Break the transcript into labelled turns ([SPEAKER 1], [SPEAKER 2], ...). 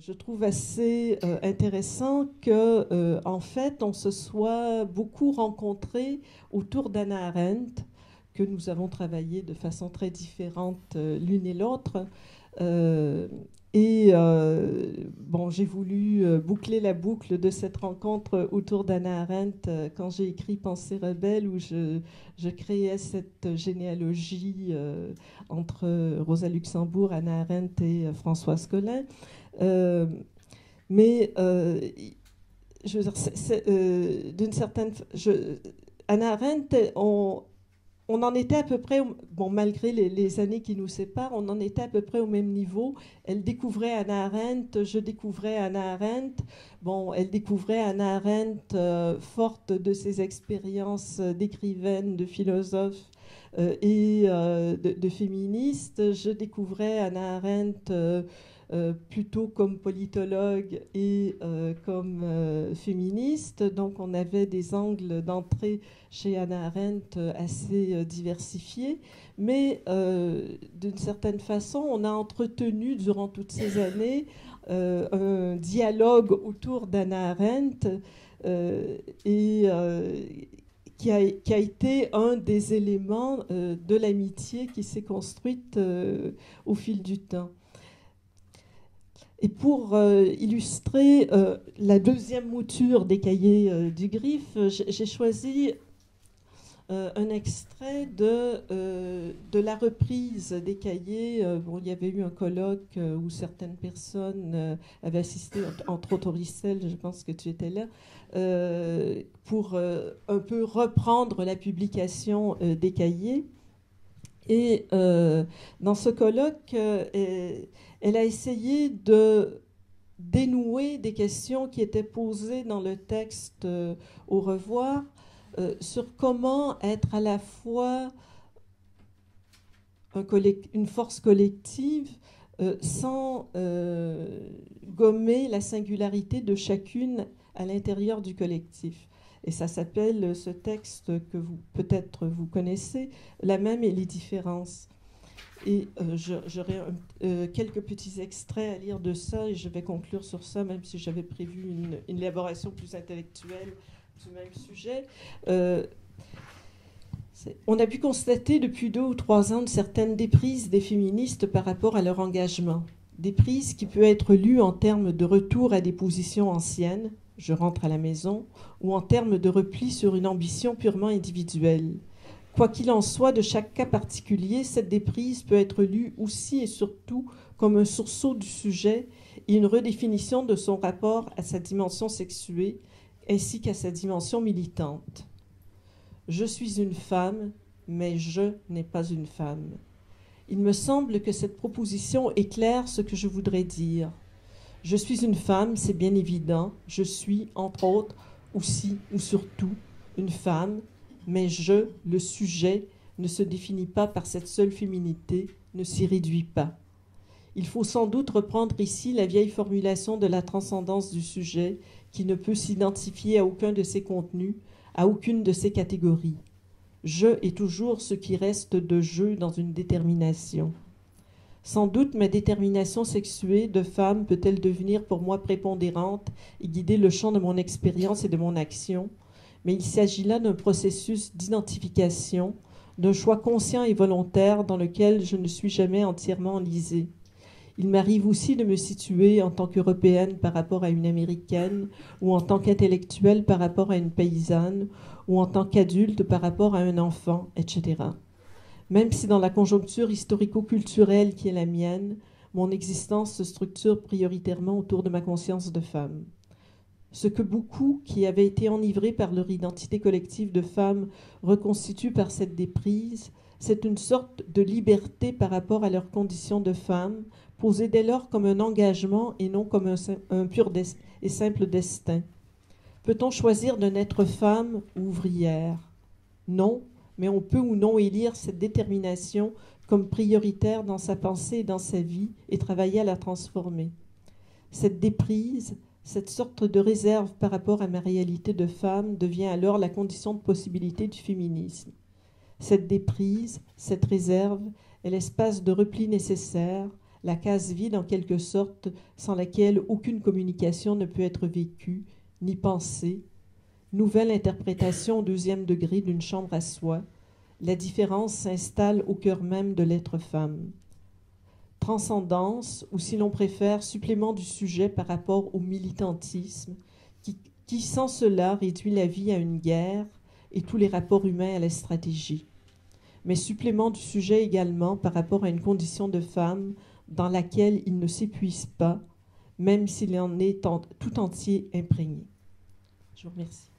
[SPEAKER 1] Je trouve assez intéressant que, en fait, on se soit beaucoup rencontrés autour d'Hannah Arendt, que nous avons travaillé de façon très différente l'une et l'autre. Euh, bon, j'ai voulu boucler la boucle de cette rencontre autour d'Hannah Arendt quand j'ai écrit Pensée rebelle, où je créais cette généalogie entre Rosa Luxembourg, Hannah Arendt et Françoise Collin. Euh, mais je veux dire, d'une certaine, Hannah Arendt, on en était à peu près, bon, malgré les années qui nous séparent, on en était à peu près au même niveau. Elle découvrait Hannah Arendt, je découvrais Hannah Arendt. Bon, elle découvrait Hannah Arendt forte de ses expériences d'écrivaine, de philosophe et de féministe. Je découvrais Hannah Arendt plutôt comme politologue et comme féministe. Donc on avait des angles d'entrée chez Hannah Arendt assez diversifiés. Mais d'une certaine façon, on a entretenu durant toutes ces années un dialogue autour d'Hannah Arendt et qui a été un des éléments de l'amitié qui s'est construite au fil du temps. Et pour illustrer la deuxième mouture des cahiers du Griffe, j'ai choisi un extrait de la reprise des cahiers. Bon, il y avait eu un colloque où certaines personnes avaient assisté, entre autres Auricelle, je pense que tu étais là, pour un peu reprendre la publication des cahiers. Et dans ce colloque, elle a essayé de dénouer des questions qui étaient posées dans le texte Au revoir sur comment être à la fois une force collective sans gommer la singularité de chacune à l'intérieur du collectif. Et ça s'appelle, ce texte que peut-être vous connaissez, La même et les différences. Et j'aurai quelques petits extraits à lire de ça et je vais conclure sur ça, même si j'avais prévu une élaboration plus intellectuelle du même sujet. On a pu constater depuis 2 ou 3 ans certaines déprises des féministes par rapport à leur engagement. Déprise qui peut être lue en termes de retour à des positions anciennes, je rentre à la maison, ou en termes de repli sur une ambition purement individuelle. Quoi qu'il en soit, de chaque cas particulier, cette déprise peut être lue aussi et surtout comme un sursaut du sujet et une redéfinition de son rapport à sa dimension sexuée ainsi qu'à sa dimension militante. Je suis une femme, mais je n'ai pas une femme. Il me semble que cette proposition éclaire ce que je voudrais dire. Je suis une femme, c'est bien évident. Je suis, entre autres, aussi ou surtout, une femme, mais je, le sujet, ne se définit pas par cette seule féminité, ne s'y réduit pas. Il faut sans doute reprendre ici la vieille formulation de la transcendance du sujet qui ne peut s'identifier à aucun de ses contenus, à aucune de ses catégories. Je est toujours ce qui reste de je dans une détermination. Sans doute ma détermination sexuée de femme peut-elle devenir pour moi prépondérante et guider le champ de mon expérience et de mon action, mais il s'agit là d'un processus d'identification, d'un choix conscient et volontaire dans lequel je ne suis jamais entièrement enlisée. Il m'arrive aussi de me situer en tant qu'Européenne par rapport à une Américaine, ou en tant qu'intellectuelle par rapport à une paysanne, ou en tant qu'adulte par rapport à un enfant, etc. Même si dans la conjoncture historico-culturelle qui est la mienne, mon existence se structure prioritairement autour de ma conscience de femme. Ce que beaucoup qui avaient été enivrés par leur identité collective de femme reconstituent par cette déprise, c'est une sorte de liberté par rapport à leur condition de femme, posée dès lors comme un engagement et non comme un pur et simple destin. Peut-on choisir de n'être femme ou ouvrière? Non, mais on peut ou non élire cette détermination comme prioritaire dans sa pensée et dans sa vie et travailler à la transformer. Cette déprise, cette sorte de réserve par rapport à ma réalité de femme devient alors la condition de possibilité du féminisme. Cette déprise, cette réserve est l'espace de repli nécessaire, la case vide en quelque sorte, sans laquelle aucune communication ne peut être vécue, ni pensée, nouvelle interprétation au 2e degré d'une chambre à soi, la différence s'installe au cœur même de l'être femme. Transcendance, ou si l'on préfère, supplément du sujet par rapport au militantisme, qui sans cela réduit la vie à une guerre et tous les rapports humains à la stratégie. Mais supplément du sujet également par rapport à une condition de femme dans laquelle il ne s'épuise pas, même s'il en est tout entier imprégné. Je vous remercie.